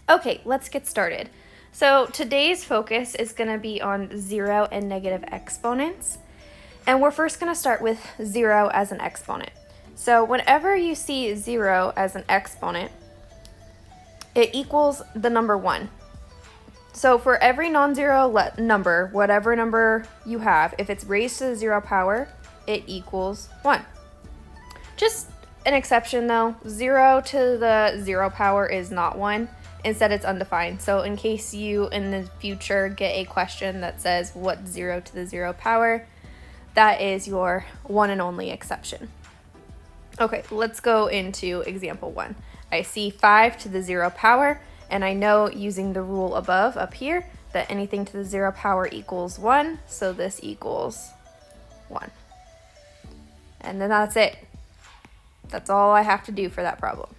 Okay, let's get started. So today's focus is going to be on 0 and negative exponents. And we're first going to start with 0 as an exponent. So whenever you see 0 as an exponent, it equals the number 1. So for every non-zero number, whatever number you have, if it's raised to the 0 power, it equals 1. Just an exception though, 0 to the 0 power is not 1. Instead, it's undefined. So in case you in the future get a question that says what 0 to the 0 power, that is your one and only exception. Okay, let's go into example 1. I see 5 to the 0 power, and I know using the rule above up here that anything to the 0 power equals 1, so this equals 1. And then that's it. That's all I have to do for that problem.